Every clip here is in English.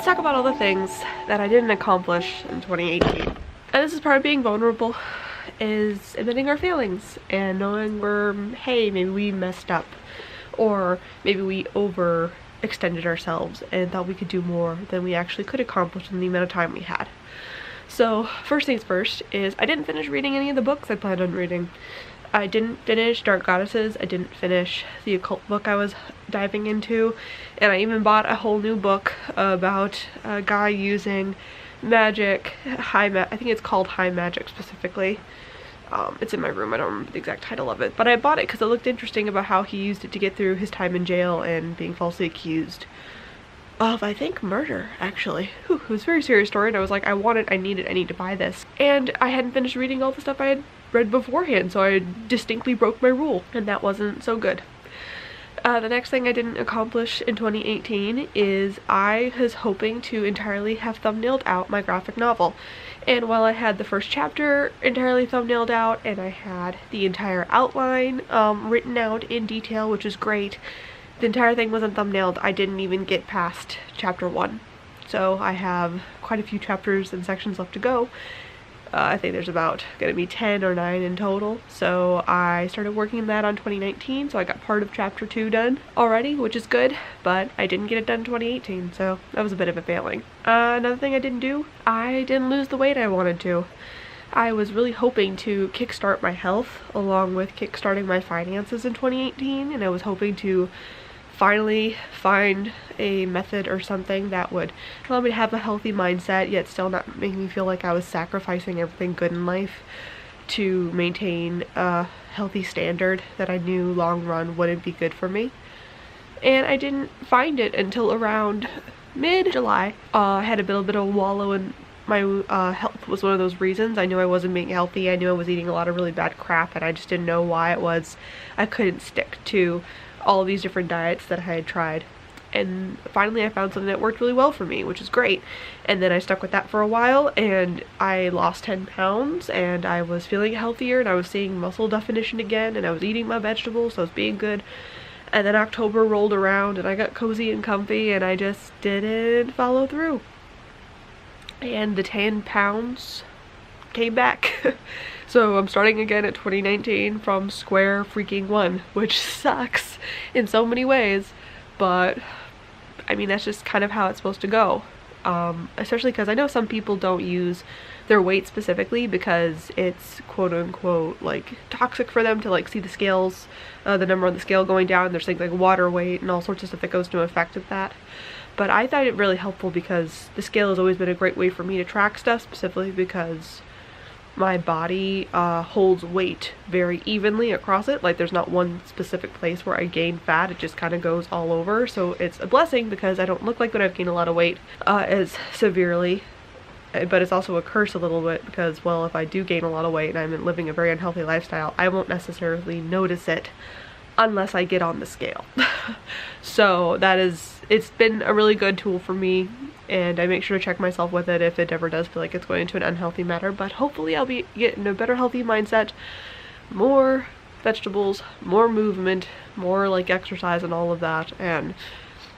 talk about all the things that I didn't accomplish in 2018. And this is part of being vulnerable, is admitting our feelings and knowing hey, maybe we messed up, or maybe we overextended ourselves and thought we could do more than we actually could accomplish in the amount of time we had. So first things first is I didn't finish reading any of the books I planned on reading. I didn't finish Dark Goddesses, I didn't finish the occult book I was diving into, and I even bought a whole new book about a guy using magic, I think it's called high magic specifically. It's in my room, I don't remember the exact title of it, but I bought it because it looked interesting about how he used it to get through his time in jail and being falsely accused of, I think, murder, actually. Whew, it was a very serious story, and I was like, I need to buy this. And I hadn't finished reading all the stuff I had read beforehand, so I distinctly broke my rule, and that wasn't so good. The next thing I didn't accomplish in 2018 is I was hoping to entirely have thumbnailed out my graphic novel. And while I had the first chapter entirely thumbnailed out, and I had the entire outline written out in detail, which is great, the entire thing wasn't thumbnailed. I didn't even get past chapter 1. So I have quite a few chapters and sections left to go. I think there's about gonna be 10 or 9 in total. So I started working that on 2019, so I got part of chapter 2 done already, which is good, but I didn't get it done in 2018, so that was a bit of a failing. Another thing I didn't do, I didn't lose the weight I wanted to. I was really hoping to kickstart my health along with kickstarting my finances in 2018, and I was hoping to finally find a method or something that would allow me to have a healthy mindset yet still not make me feel like I was sacrificing everything good in life to maintain a healthy standard that I knew long run wouldn't be good for me. And I didn't find it until around mid-July. I had a little bit of a wallow in my health was one of those reasons. I knew I wasn't being healthy. I knew I was eating a lot of really bad crap, and I just didn't know why it was I couldn't stick to all of these different diets that I had tried. And finally I found something that worked really well for me, which is great. And then I stuck with that for a while, and I lost 10 pounds, and I was feeling healthier, and I was seeing muscle definition again, and I was eating my vegetables, so I was being good. And then October rolled around, and I got cozy and comfy, and I just didn't follow through. And the 10 pounds came back. So I'm starting again at 2019 from square freaking one, which sucks in so many ways, but I mean, that's just kind of how it's supposed to go. Especially because I know some people don't use their weight specifically because it's quote unquote like toxic for them to like see the scales, the number on the scale going down. There's things like water weight and all sorts of stuff that goes into effect with that. But I thought it really helpful because the scale has always been a great way for me to track stuff, specifically because my body holds weight very evenly across it. Like there's not one specific place where I gain fat, it just kind of goes all over. So it's a blessing because I don't look like when I've gained a lot of weight as severely, but it's also a curse a little bit because, well, if I do gain a lot of weight and I'm living a very unhealthy lifestyle, I won't necessarily notice it unless I get on the scale. So it's been a really good tool for me, and I make sure to check myself with it if it ever does feel like it's going into an unhealthy matter. But hopefully I'll be getting a better healthy mindset, more vegetables, more movement, more like exercise and all of that, and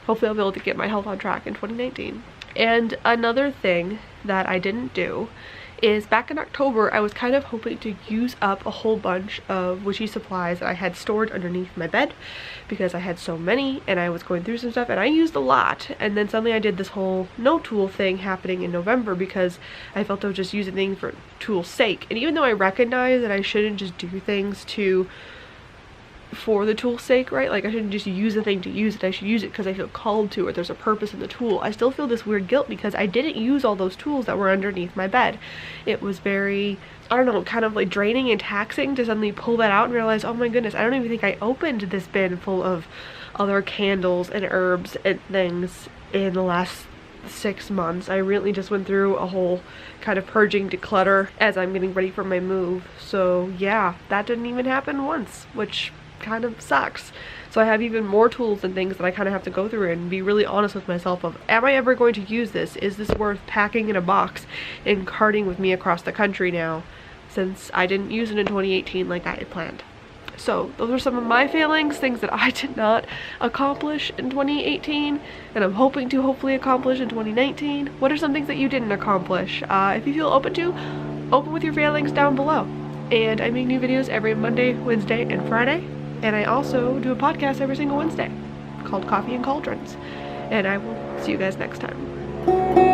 hopefully I'll be able to get my health on track in 2019. And another thing that I didn't do is back in October, I was kind of hoping to use up a whole bunch of witchy supplies that I had stored underneath my bed because I had so many and I was going through some stuff and I used a lot. And then suddenly I did this whole no tool thing happening in November because I felt I was just using things for tool's sake. And even though I recognize that I shouldn't just do things for the tool's sake, right? Like I shouldn't just use the thing to use it. I should use it because I feel called to, or there's a purpose in the tool. I still feel this weird guilt because I didn't use all those tools that were underneath my bed. It was very, I don't know, kind of like draining and taxing to suddenly pull that out and realize, oh my goodness, I don't even think I opened this bin full of other candles and herbs and things in the last 6 months. I really just went through a whole kind of purging declutter as I'm getting ready for my move. So yeah, that didn't even happen once, which kind of sucks. So I have even more tools and things that I kind of have to go through and be really honest with myself of, am I ever going to use this? Is this worth packing in a box and carting with me across the country now, since I didn't use it in 2018 like I had planned? So those are some of my failings, things that I did not accomplish in 2018 and I'm hoping to hopefully accomplish in 2019. What are some things that you didn't accomplish? If you feel open with your failings down below. And I make new videos every Monday, Wednesday, and Friday. And I also do a podcast every single Wednesday called Coffee and Cauldrons. And I will see you guys next time.